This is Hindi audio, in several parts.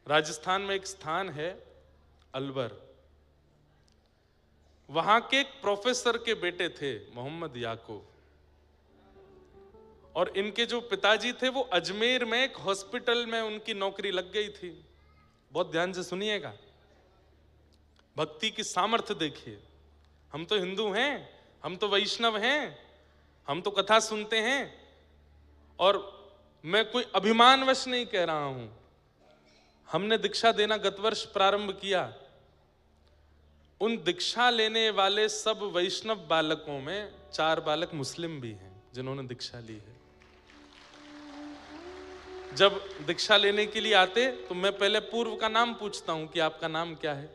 राजस्थान में एक स्थान है अलवर, वहां के एक प्रोफेसर के बेटे थे मोहम्मद याकूब, और इनके जो पिताजी थे वो अजमेर में एक हॉस्पिटल में उनकी नौकरी लग गई थी। बहुत ध्यान से सुनिएगा, भक्ति की सामर्थ्य देखिए। हम तो हिंदू हैं, हम तो वैष्णव हैं, हम तो कथा सुनते हैं, और मैं कोई अभिमानवश नहीं कह रहा हूं। हमने दीक्षा देना गत वर्ष प्रारंभ किया। उन दीक्षा लेने वाले सब वैष्णव बालकों में 4 बालक मुस्लिम भी हैं जिन्होंने दीक्षा ली है। जब दीक्षा लेने के लिए आते तो मैं पहले पूर्व का नाम पूछता हूं कि आपका नाम क्या है,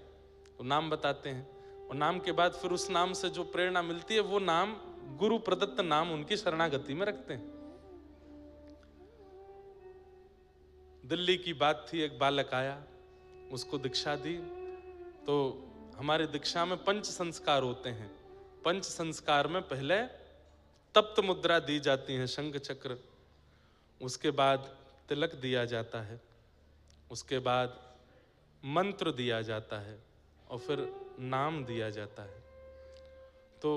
तो नाम बताते हैं, और नाम के बाद फिर उस नाम से जो प्रेरणा मिलती है वो नाम गुरु प्रदत्त नाम उनकी शरणागति में रखते हैं। दिल्ली की बात थी, एक बालक आया, उसको दीक्षा दी। तो हमारे दीक्षा में पंच संस्कार होते हैं। पंच संस्कार में पहले तप्त मुद्रा दी जाती है, शंख चक्र, उसके बाद तिलक दिया जाता है, उसके बाद मंत्र दिया जाता है, और फिर नाम दिया जाता है। तो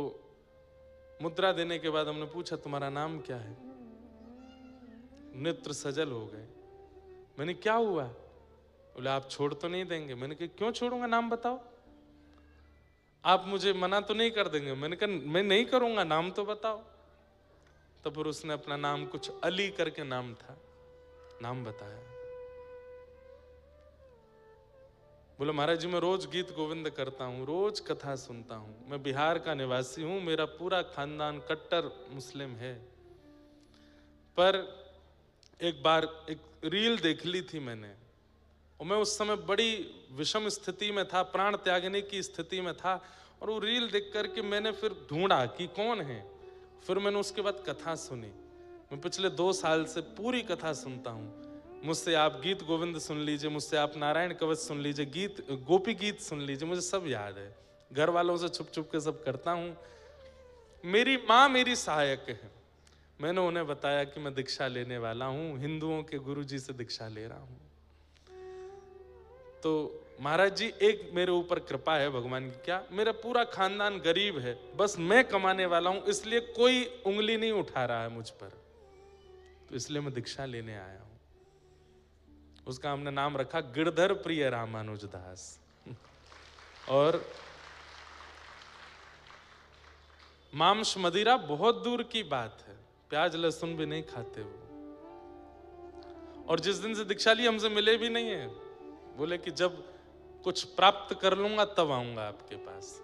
मुद्रा देने के बाद हमने पूछा तुम्हारा नाम क्या है? नेत्र सजल हो गए। मैंने क्या हुआ? बोले आप छोड़ तो नहीं देंगे। मैंने कहा क्यों छोड़ूंगा, नाम बताओ। आप मुझे मना तो नहीं कर देंगे? मैंने कहा मैं नहीं करूंगा, नाम तो बताओ। तो फिर उसने अपना नाम, कुछ अली करके नाम था, नाम बताया। बोले महाराज जी मैं रोज गीत गोविंद करता हूँ, रोज कथा सुनता हूँ, मैं बिहार का निवासी हूँ, मेरा पूरा खानदान कट्टर मुस्लिम है, पर एक बार एक रील देख ली थी मैंने, और मैं उस समय बड़ी विषम स्थिति में था, प्राण त्यागने की स्थिति में था, और वो रील देख करके मैंने फिर ढूंढा कि कौन है। फिर मैंने उसके बाद कथा सुनी। मैं पिछले 2 साल से पूरी कथा सुनता हूँ। मुझसे आप गीत गोविंद सुन लीजिए, मुझसे आप नारायण कवच सुन लीजिए, गीत गोपी गीत सुन लीजिए, मुझे सब याद है। घर वालों से छुप छुप के सब करता हूँ। मेरी माँ मेरी सहायक है। मैंने उन्हें बताया कि मैं दीक्षा लेने वाला हूँ, हिंदुओं के गुरुजी से दीक्षा ले रहा हूँ। तो महाराज जी एक मेरे ऊपर कृपा है भगवान की, क्या मेरा पूरा खानदान गरीब है, बस मैं कमाने वाला हूँ, इसलिए कोई उंगली नहीं उठा रहा है मुझ पर, तो इसलिए मैं दीक्षा लेने आया हूँ। उसका हमने नाम रखा गिरधर प्रिय रामानुजदास। और मांस मदिरा बहुत दूर की बात है, प्याज लहसुन भी नहीं खाते वो। और जिस दिन से दीक्षा ली हमसे मिले भी नहीं है, बोले कि जब कुछ प्राप्त कर लूंगा तब आऊंगा आपके पास,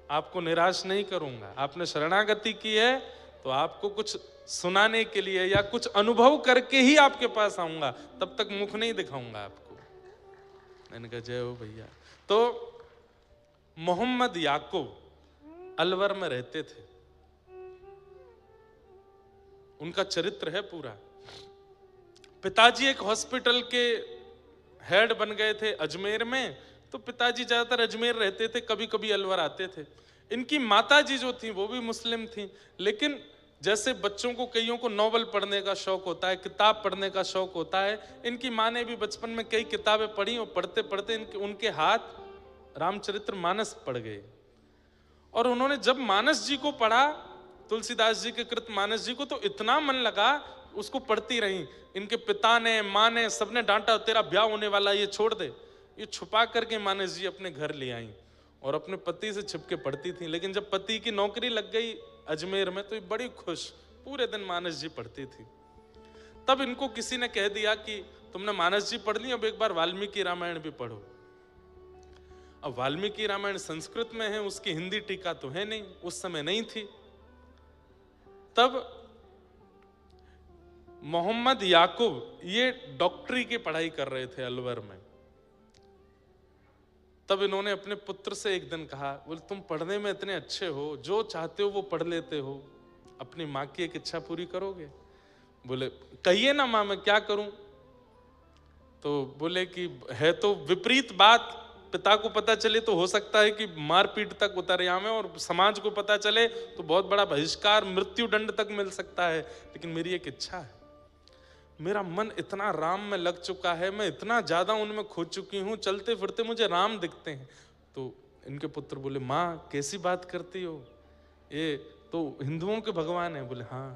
आपको निराश नहीं करूंगा। आपने शरणागति की है तो आपको कुछ सुनाने के लिए या कुछ अनुभव करके ही आपके पास आऊंगा, तब तक मुख नहीं दिखाऊंगा आपको। मैंने कहा जय हो भैया। तो मोहम्मद याकूब अलवर में रहते थे, उनका चरित्र है पूरा। पिताजी एक हॉस्पिटल के हेड बन गए थे अजमेर में, तो पिताजी ज्यादातर अजमेर रहते थे, कभी कभी अलवर आते थे। इनकी माताजी जो थी वो भी मुस्लिम थी, लेकिन जैसे बच्चों को कईयों को नॉवल पढ़ने का शौक होता है, किताब पढ़ने का शौक होता है, इनकी माँ ने भी बचपन में कई किताबें पढ़ी, और पढ़ते पढ़ते उनके हाथ रामचरित्र मानस पढ़ गए। और उन्होंने जब मानस जी को पढ़ा, तुलसीदास जी के कृत मानस जी को, तो इतना मन लगा, उसको पढ़ती रही। इनके पिता ने, माँ ने, सबने डांटा तेरा ब्याह होने वाला, ये छोड़ दे। ये छुपा करके मानस जी अपने घर ले आई, और अपने पति से छिपके पढ़ती थी। लेकिन जब पति की नौकरी लग गई अजमेर में, तो ये बड़ी खुश, पूरे दिन मानस जी पढ़ती थी। तब इनको किसी ने कह दिया कि तुमने मानस जी पढ़ ली, अब एक बार वाल्मीकि रामायण भी पढ़ो। अब वाल्मीकि रामायण संस्कृत में है, उसकी हिंदी टीका तो है नहीं, उस समय नहीं थी। तब मोहम्मद याकूब ये डॉक्टरी की पढ़ाई कर रहे थे अलवर में। तब इन्होंने अपने पुत्र से एक दिन कहा, बोले तुम पढ़ने में इतने अच्छे हो, जो चाहते हो वो पढ़ लेते हो, अपनी माँ की एक इच्छा पूरी करोगे? बोले कहिए ना माँ, मैं क्या करूं? तो बोले कि है तो विपरीत बात, पिता को पता चले तो हो सकता है कि मारपीट तक उतर आवे, और समाज को पता चले तो बहुत बड़ा बहिष्कार, मृत्यु दंड तक मिल सकता है, लेकिन मेरी एक इच्छा है। मेरा मन इतना राम में लग चुका है, मैं इतना ज्यादा उनमें खो चुकी हूँ, चलते फिरते मुझे राम दिखते हैं। तो इनके पुत्र बोले, माँ कैसी बात करती हो, ये तो हिंदुओं के भगवान है। बोले हाँ,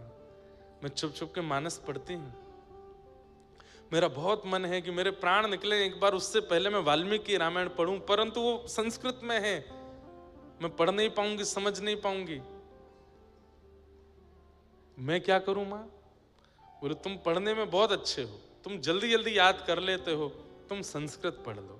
मैं छुप छुप के मानस पढ़ती हूँ। मेरा बहुत मन है कि मेरे प्राण निकले एक बार, उससे पहले मैं वाल्मीकि रामायण पढ़ूं, परंतु वो संस्कृत में है, मैं पढ़ नहीं पाऊंगी, समझ नहीं पाऊंगी, मैं क्या करूं मां? बोले तुम पढ़ने में बहुत अच्छे हो, तुम जल्दी जल्दी याद कर लेते हो, तुम संस्कृत पढ़ लो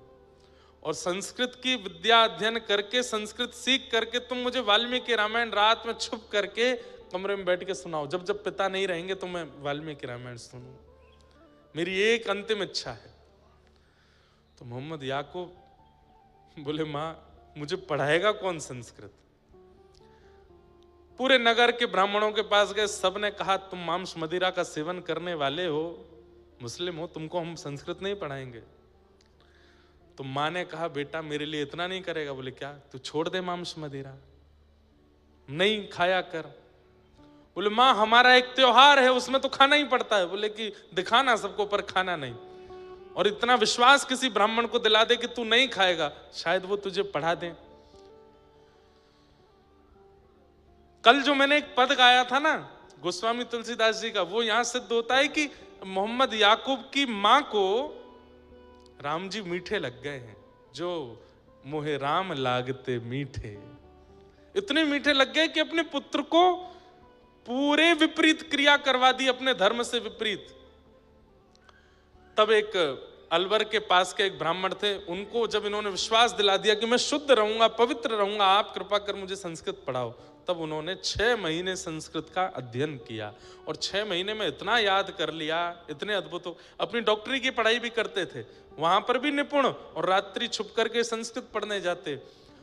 और संस्कृत की विद्या अध्ययन करके, संस्कृत सीख करके तुम मुझे वाल्मीकि रामायण रात में छुप करके कमरे में बैठ के सुनाओ। जब जब पिता नहीं रहेंगे तो मैं वाल्मीकि रामायण सुनूं, मेरी एक अंतिम इच्छा है। तो मोहम्मद याकूब बोले, मां मुझे पढ़ाएगा कौन संस्कृत? पूरे नगर के ब्राह्मणों के पास गए, सबने कहा तुम मांस मदिरा का सेवन करने वाले हो, मुस्लिम हो, तुमको हम संस्कृत नहीं पढ़ाएंगे। तो मां ने कहा, बेटा मेरे लिए इतना नहीं करेगा? बोले क्या? तू छोड़ दे मांस मदिरा, नहीं खाया कर। बोले मां हमारा एक त्योहार है, उसमें तो खाना ही पड़ता है। बोले कि दिखाना सबको पर खाना नहीं, और इतना विश्वास किसी ब्राह्मण को दिला दे कि तू नहीं खाएगा, शायद वो तुझे पढ़ा दे। कल जो मैंने एक पद गाया था ना गोस्वामी तुलसीदास जी का, वो यहां सिद्ध होता है कि मोहम्मद याकूब की मां को राम जी मीठे लग गए हैं। जो मोहे राम लागते मीठे, इतने मीठे लग गए कि अपने पुत्र को पूरे विपरीत क्रिया करवा दी, अपने धर्म से विपरीत। तब एक अलवर के पास के एक ब्राह्मण थे, उनको जब इन्होंने विश्वास दिला दिया कि मैं शुद्ध रहूंगा, पवित्र रहूंगा, आप कृपा कर मुझे संस्कृत पढ़ाओ, तब उन्होंने 6 महीने संस्कृत का अध्ययन किया और 6 महीने में इतना याद कर लिया, इतने अद्भुत हो। अपनी डॉक्टरी की पढ़ाई भी करते थे, वहां पर भी निपुण, और रात्रि छुप करके संस्कृत पढ़ने जाते।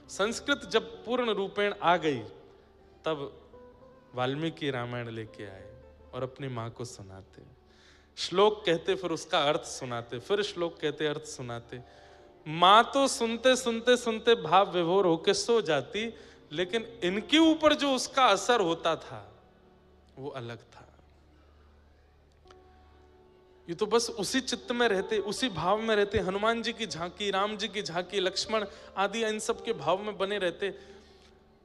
संस्कृत जब पूर्ण रूपेण आ गई, तब वाल्मीकि रामायण लेके आए और अपनी माँ को सुनाते, श्लोक कहते, फिर उसका अर्थ सुनाते, फिर श्लोक कहते, अर्थ सुनाते। माँ तो सुनते सुनते सुनते भाव विभोर होके सो जाती, लेकिन इनके ऊपर जो उसका असर होता था वो अलग था। ये तो बस उसी चित्त में रहते, उसी भाव में रहते, हनुमान जी की झांकी, राम जी की झांकी, लक्ष्मण आदि इन सब के भाव में बने रहते।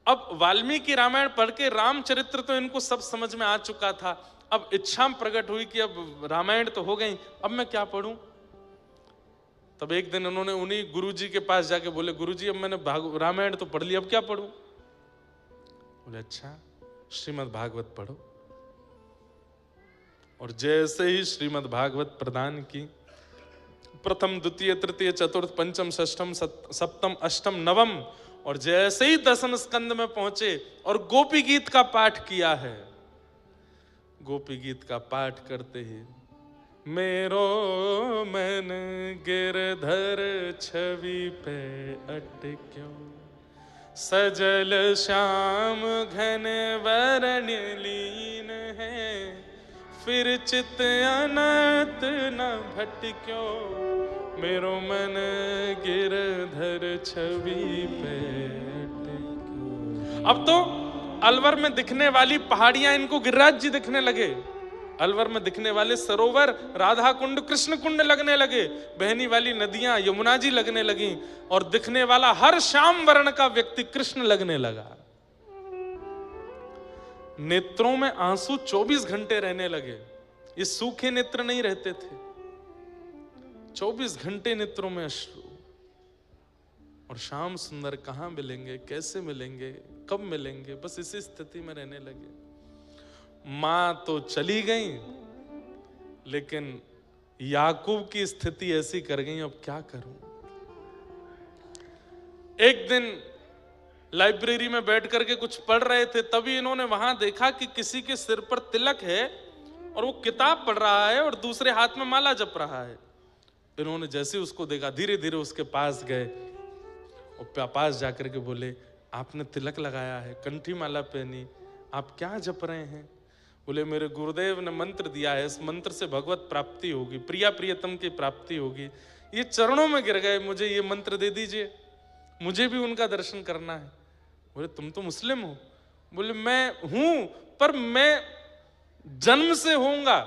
अब वाल्मीकि रामायण पढ़ के रामचरित्र तो इनको सब समझ में आ चुका था, अब इच्छा प्रकट हुई कि अब रामायण तो हो गई, अब मैं क्या पढ़ूं? तब एक दिन उन्होंने उन्हीं गुरुजी के पास जाके बोले, गुरुजी अब मैंने रामायण तो पढ़ लिया, अब क्या पढ़ूं? बोले अच्छा श्रीमद् भागवत पढ़ो। और जैसे ही श्रीमद् भागवत प्रदान की, प्रथम द्वितीय तृतीय चतुर्थ पंचम षष्ठम सप्तम अष्टम नवम, और जैसे ही 10वें स्कंद में पहुंचे और गोपी गीत का पाठ किया है, गोपी गीत का पाठ करते ही मेरो मन गिरधर छवि पे अटक्यों, सजल श्याम घन वरण लीन है, फिर चित अनंत न भटक्यो, मेरो मन गिरधर छवि पे अटक्यों। अब तो अलवर में दिखने वाली पहाड़ियां इनको गिरिराज जी दिखने लगे, अलवर में दिखने वाले सरोवर राधा कुंड कृष्ण कुंड लगने लगे, बहनी वाली नदियां यमुना जी लगने लगी, और दिखने वाला हर श्याम वर्ण का व्यक्ति कृष्ण लगने लगा। नेत्रों में आंसू 24 घंटे रहने लगे, ये सूखे नेत्र नहीं रहते थे, 24 घंटे नेत्रों में अश्रु। और श्याम सुंदर कहां मिलेंगे, कैसे मिलेंगे, कब मिलेंगे, बस इसी स्थिति में रहने लगे। मां तो चली गई, लेकिन याकूब की स्थिति ऐसी कर गई, अब क्या करूं? एक दिन लाइब्रेरी में बैठ करके कुछ पढ़ रहे थे, तभी इन्होंने वहां देखा कि किसी के सिर पर तिलक है और वो किताब पढ़ रहा है और दूसरे हाथ में माला जप रहा है। इन्होंने जैसे उसको देखा, धीरे धीरे उसके पास गए और पास जाकर के बोले, आपने तिलक लगाया है, कंठी माला पहनी, आप क्या जप रहे हैं? बोले मेरे गुरुदेव ने मंत्र दिया है, इस मंत्र से भगवत प्राप्ति होगी, प्रिया प्रियतम की प्राप्ति होगी, ये चरणों में गिर गए, मुझे ये मंत्र दे दीजिए, मुझे भी उनका दर्शन करना है। बोले तुम तो मुस्लिम हो? बोले मैं हूं, पर मैं जन्म से होऊंगा,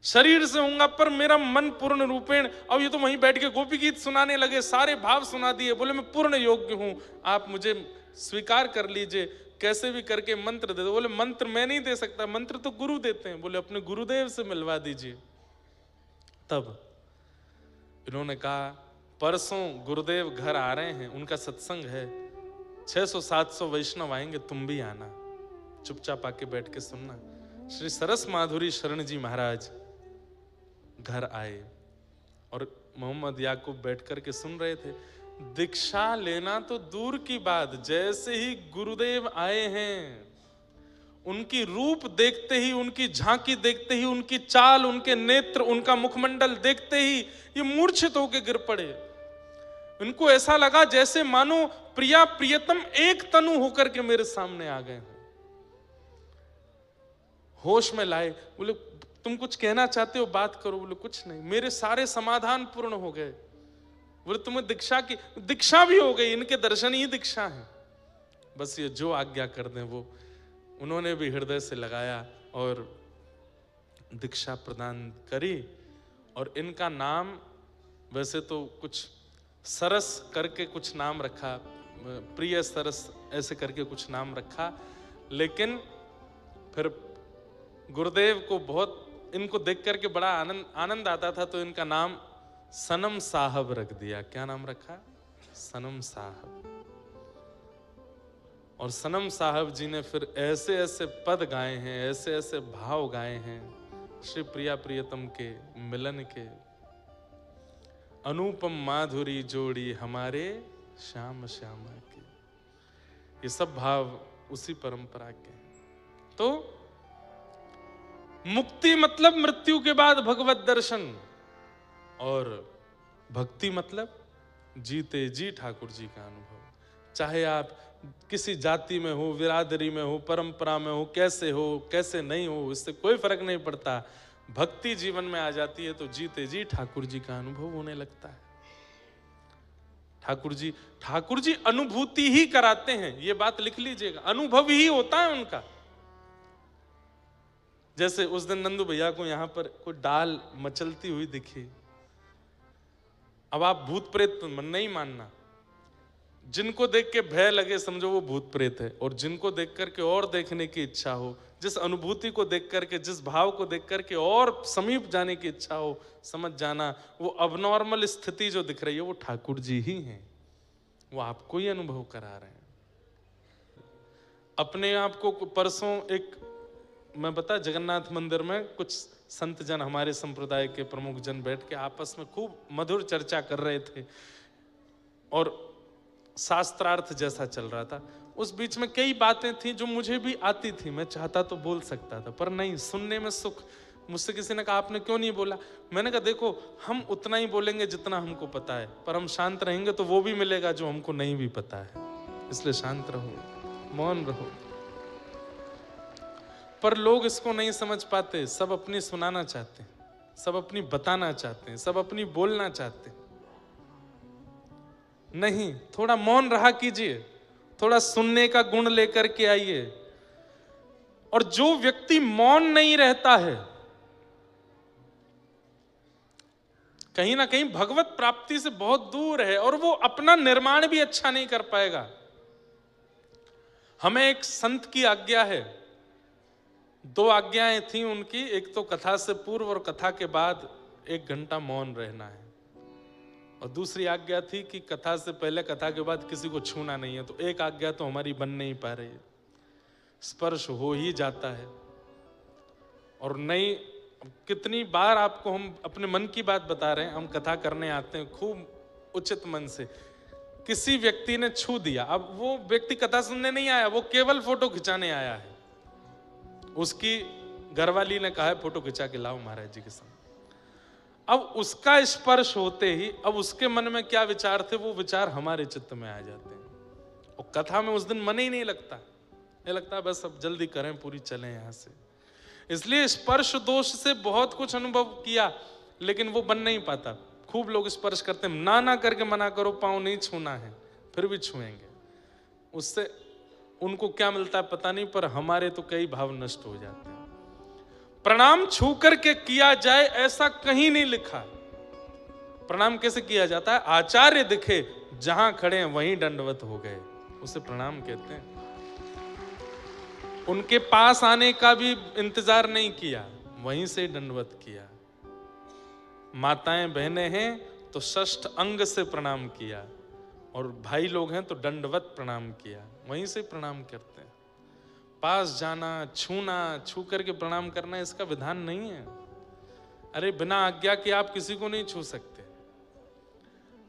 शरीर से होऊंगा पर मेरा मन पूर्ण रूपेण। अब ये तो वहीं बैठ के गोपी गीत सुनाने लगे, सारे भाव सुना दिए, बोले मैं पूर्ण योग्य हूं, आप मुझे स्वीकार कर लीजिए, कैसे भी करके मंत्र दे दो। बोले मंत्र मैं नहीं दे सकता, मंत्र तो गुरु देते हैं। बोले अपने गुरुदेव से मिलवा दीजिए। तब इन्होंने कहा परसों गुरुदेव घर आ रहे हैं, उनका सत्संग है, 600-700 वैष्णव आएंगे, तुम भी आना, चुपचाप आके बैठ के सुनना। श्री सरस माधुरी शरण जी महाराज घर आए और मोहम्मद याकूब बैठ करके सुन रहे थे। दीक्षा लेना तो दूर की बात, जैसे ही गुरुदेव आए हैं, उनकी रूप देखते ही, उनकी झांकी देखते ही, उनकी चाल, उनके नेत्र, उनका मुखमंडल देखते ही ये मूर्छित होकर गिर पड़े। इनको ऐसा लगा जैसे मानो प्रिया प्रियतम एक तनु होकर के मेरे सामने आ गए। होश में लाए, बोले तुम कुछ कहना चाहते हो, बात करो। बोले कुछ नहीं, मेरे सारे समाधान पूर्ण हो गए। बोले तुम्हें दीक्षा की, दीक्षा भी हो गई, इनके दर्शन ही दीक्षा है, बस ये जो आज्ञा कर दें वो। उन्होंने भी हृदय से लगाया और दीक्षा प्रदान करी। और इनका नाम वैसे तो कुछ सरस करके कुछ नाम रखा, प्रिय सरस ऐसे करके कुछ नाम रखा, लेकिन फिर गुरुदेव को बहुत इनको देख करके बड़ा आनंद आता था, तो इनका नाम सनम साहब रख दिया। क्या नाम रखा? सनम साहब। और सनम साहब जी ने फिर ऐसे ऐसे पद गाए हैं, ऐसे ऐसे भाव गाए हैं श्री प्रिया प्रियतम के मिलन के। अनुपम माधुरी जोड़ी हमारे श्याम श्यामा के, ये सब भाव उसी परंपरा के हैं। तो मुक्ति मतलब मृत्यु के बाद भगवत दर्शन, और भक्ति मतलब जीते जी ठाकुर जी का अनुभव। चाहे आप किसी जाति में हो, बिरादरी में हो, परंपरा में हो, कैसे नहीं हो, इससे कोई फर्क नहीं पड़ता। भक्ति जीवन में आ जाती है तो जीते जी ठाकुर जी का अनुभव होने लगता है। ठाकुर जी अनुभूति ही कराते हैं, ये बात लिख लीजिएगा, अनुभव ही होता है उनका। जैसे उस दिन नंदू भैया को यहां पर कोई डाल मचलती हुई दिखी, अब आप भूत प्रेत नहीं मानना, जिनको देख के भय लगे समझो वो भूत प्रेत है, और जिनको देख करके और देखने की इच्छा हो, जिस अनुभूति को देख करके, जिस भाव को देख करके और समीप जाने की इच्छा हो, समझ जाना वो अबनॉर्मल स्थिति जो दिख रही है वो ठाकुर जी ही हैं, वो आपको ही अनुभव करा रहे हैं। अपने आप को परसों एक मैं बता, जगन्नाथ मंदिर में कुछ संत जन, हमारे संप्रदाय के प्रमुख जन बैठ के आपस में खूब मधुर चर्चा कर रहे थे और शास्त्रार्थ जैसा चल रहा था। उस बीच में कई बातें थी जो मुझे भी आती थी, मैं चाहता तो बोल सकता था, पर नहीं, सुनने में सुख। मुझसे किसी ने कहा आपने क्यों नहीं बोला? मैंने कहा देखो, हम उतना ही बोलेंगे जितना हमको पता है, पर हम शांत रहेंगे तो वो भी मिलेगा जो हमको नहीं भी पता है, इसलिए शांत रहो, मौन रहो। पर लोग इसको नहीं समझ पाते, सब अपनी सुनाना चाहते हैं, सब अपनी बताना चाहते हैं, सब अपनी बोलना चाहते हैं। नहीं, थोड़ा मौन रहा कीजिए, थोड़ा सुनने का गुण लेकर के आइए। और जो व्यक्ति मौन नहीं रहता है, कहीं ना कहीं भगवत प्राप्ति से बहुत दूर है, और वो अपना निर्माण भी अच्छा नहीं कर पाएगा। हमें एक संत की आज्ञा है, 2 आज्ञाएं थी उनकी, एक तो कथा से पूर्व और कथा के बाद 1 घंटा मौन रहना है, और दूसरी आज्ञा थी कि कथा से पहले कथा के बाद किसी को छूना नहीं है। तो एक आज्ञा तो हमारी बन नहीं पा रही है, स्पर्श हो ही जाता है। और नहीं, कितनी बार आपको हम अपने मन की बात बता रहे हैं, हम कथा करने आते हैं खूब उचित मन से, किसी व्यक्ति ने छू दिया, अब वो व्यक्ति कथा सुनने नहीं आया, वो केवल फोटो खिंचाने आया है। उसकी घरवाली ने कहा है फोटो खिंचा के लाओ महाराज जी के साथ। अब उसका स्पर्श होते ही अब उसके मन में क्या विचार थे, वो विचार हमारे चित्त में आ जाते हैं, और कथा में उस दिन मन ही नहीं लगता, ये लगता है बस अब जल्दी करें, पूरी चलें यहां से। इसलिए स्पर्श दोष से बहुत कुछ अनुभव किया, लेकिन वो बन नहीं पाता। खूब लोग स्पर्श करते हैं, ना करके मना करो, पाँव नहीं छूना है, फिर भी छुएंगे। उससे उनको क्या मिलता है पता नहीं, पर हमारे तो कई भाव नष्ट हो जाते हैं। प्रणाम छू करके किया जाए ऐसा कहीं नहीं लिखा। प्रणाम कैसे किया जाता है? आचार्य दिखे जहां खड़े हैं वहीं दंडवत हो गए, उसे प्रणाम कहते हैं। उनके पास आने का भी इंतजार नहीं किया, वहीं से दंडवत किया। माताएं बहनें हैं तो षष्ठ अंग से प्रणाम किया, और भाई लोग हैं तो दंडवत प्रणाम किया, वहीं से प्रणाम करते हैं। पास जाना, छूना, छू करके प्रणाम करना इसका विधान नहीं है। अरे बिना आज्ञा के आप किसी को नहीं छू सकते।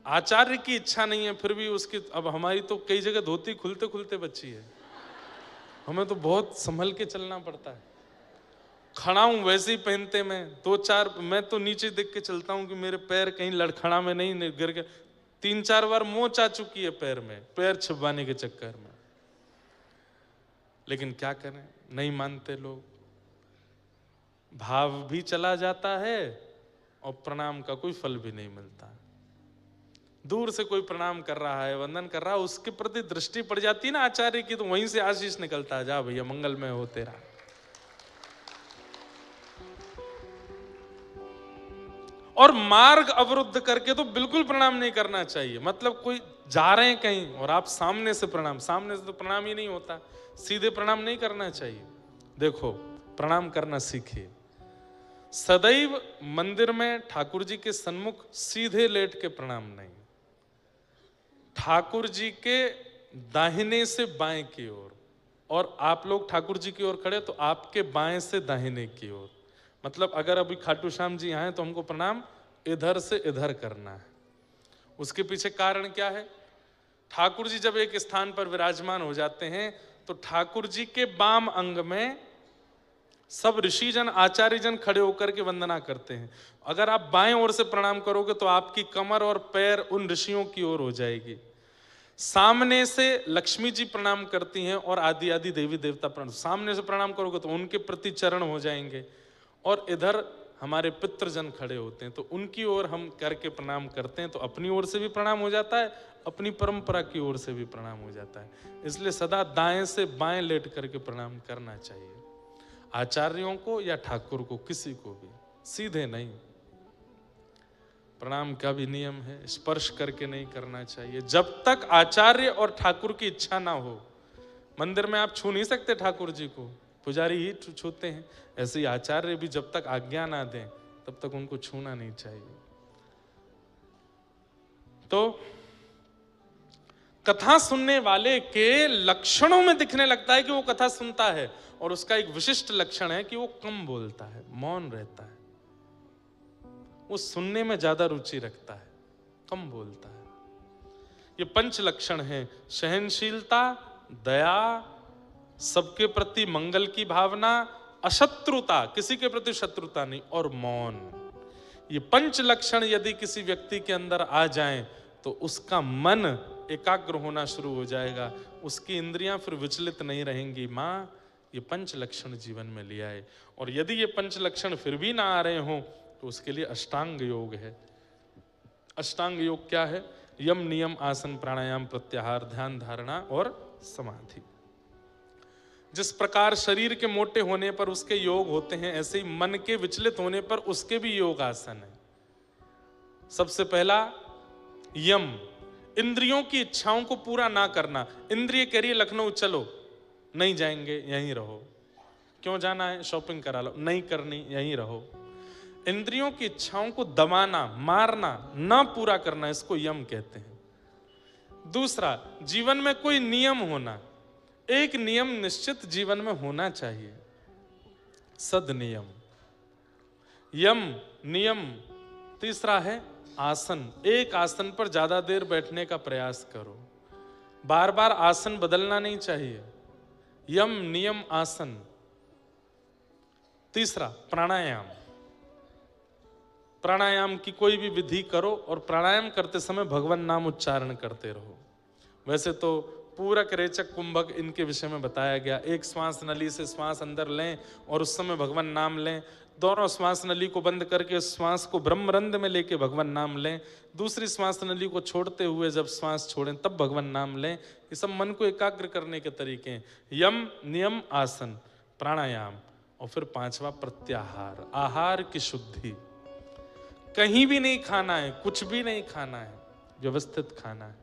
आचार्य की इच्छा नहीं है फिर भी उसकी, अब हमारी तो कई जगह धोती खुलते खुलते बच्ची है, हमें तो बहुत संभल के चलना पड़ता है। खड़ा हूं वैसे ही पहनते मैं 2-4, मैं तो नीचे देख के चलता हूं कि मेरे पैर कहीं लड़खड़ा में नहीं गिर गए। 3-4 बार मोच आ चुकी है पैर में, पैर छिपाने के चक्कर में। लेकिन क्या करें, नहीं मानते लोग। भाव भी चला जाता है और प्रणाम का कोई फल भी नहीं मिलता। दूर से कोई प्रणाम कर रहा है, वंदन कर रहा है, उसके प्रति दृष्टि पड़ जाती है ना आचार्य की, तो वहीं से आशीष निकलता है, जा भैया मंगलमय हो तेरा। और मार्ग अवरुद्ध करके तो बिल्कुल प्रणाम नहीं करना चाहिए। मतलब कोई जा रहे हैं कहीं और आप सामने से प्रणाम, सामने से तो प्रणाम ही नहीं होता, सीधे प्रणाम नहीं करना चाहिए। देखो, प्रणाम करना सीखिए। सदैव मंदिर में ठाकुर जी के सन्मुख सीधे लेट के प्रणाम नहीं, ठाकुर जी के दाहिने से बाएं की ओर, और आप लोग ठाकुर जी की ओर खड़े तो आपके बाएं से दाहिने की ओर। मतलब अगर अभी खाटू श्याम जी आए तो हमको प्रणाम इधर से इधर करना है। उसके पीछे कारण क्या है? ठाकुर जी जब एक स्थान पर विराजमान हो जाते हैं तो ठाकुर जी के बाम अंग में सब ऋषिजन आचार्यजन खड़े होकर के वंदना करते हैं। अगर आप बाएं ओर से प्रणाम करोगे तो आपकी कमर और पैर उन ऋषियों की ओर हो जाएगी। सामने से लक्ष्मी जी प्रणाम करती हैं और आदि आदि देवी देवता प्रणाम, सामने से प्रणाम करोगे तो उनके प्रति चरण हो जाएंगे। और इधर हमारे पितृजन खड़े होते हैं तो उनकी ओर हम करके प्रणाम करते हैं, तो अपनी ओर से भी प्रणाम हो जाता है, अपनी परंपरा की ओर से भी प्रणाम हो जाता है। इसलिए सदा दाएं से बाएं लेट करके प्रणाम करना चाहिए, आचार्यों को या ठाकुर को, किसी को भी सीधे नहीं। प्रणाम का भी नियम है, स्पर्श करके नहीं करना चाहिए। जब तक आचार्य और ठाकुर की इच्छा ना हो, मंदिर में आप छू नहीं सकते ठाकुर जी को, पुजारी ही छूते हैं। ऐसे ही आचार्य भी जब तक आज्ञा ना दें तब तक उनको छूना नहीं चाहिए। तो कथा सुनने वाले के लक्षणों में दिखने लगता है कि वो कथा सुनता है, और उसका एक विशिष्ट लक्षण है कि वो कम बोलता है, मौन रहता है, वो सुनने में ज्यादा रुचि रखता है, कम बोलता है। ये पंच लक्षण हैं: सहनशीलता, दया, सबके प्रति मंगल की भावना, अशत्रुता, किसी के प्रति शत्रुता नहीं, और मौन। ये पंच लक्षण यदि किसी व्यक्ति के अंदर आ जाएं तो उसका मन एकाग्र होना शुरू हो जाएगा, उसकी इंद्रियां फिर विचलित नहीं रहेंगी। माँ, ये पंच लक्षण जीवन में ले आए। और यदि ये पंच लक्षण फिर भी ना आ रहे हों तो उसके लिए अष्टांग योग है। अष्टांग योग क्या है? यम, नियम, आसन, प्राणायाम, प्रत्याहार, ध्यान, धारणा और समाधि। जिस प्रकार शरीर के मोटे होने पर उसके योग होते हैं, ऐसे ही मन के विचलित होने पर उसके भी योग आसन है। सबसे पहला यम, इंद्रियों की इच्छाओं को पूरा ना करना। इंद्रिय कह रही है लखनऊ चलो, नहीं जाएंगे, यहीं रहो। क्यों जाना है? शॉपिंग करा लो, नहीं करनी, यहीं रहो। इंद्रियों की इच्छाओं को दबाना, मारना, ना पूरा करना, इसको यम कहते हैं। दूसरा, जीवन में कोई नियम होना। एक नियम निश्चित जीवन में होना चाहिए, सदनियम, यम, नियम। तीसरा है आसन, एक आसन पर ज्यादा देर बैठने का प्रयास करो, बार बार आसन बदलना नहीं चाहिए। यम, नियम, आसन। तीसरा प्राणायाम, प्राणायाम की कोई भी विधि करो और प्राणायाम करते समय भगवान नाम उच्चारण करते रहो। वैसे तो पूरक, रेचक, कुंभक इनके विषय में बताया गया। एक श्वास नली से श्वास अंदर लें और उस समय भगवान नाम लें, दोनों श्वास नली को बंद करके श्वास को ब्रह्मरंध्र में लेके भगवान नाम लें, दूसरी श्वास नली को छोड़ते हुए जब श्वास छोड़ें तब भगवान नाम लें। ये सब मन को एकाग्र करने के तरीके हैं। यम, नियम, आसन, प्राणायाम और फिर पांचवा प्रत्याहार, आहार की शुद्धि। कहीं भी नहीं खाना है, कुछ भी नहीं खाना है, व्यवस्थित खाना है।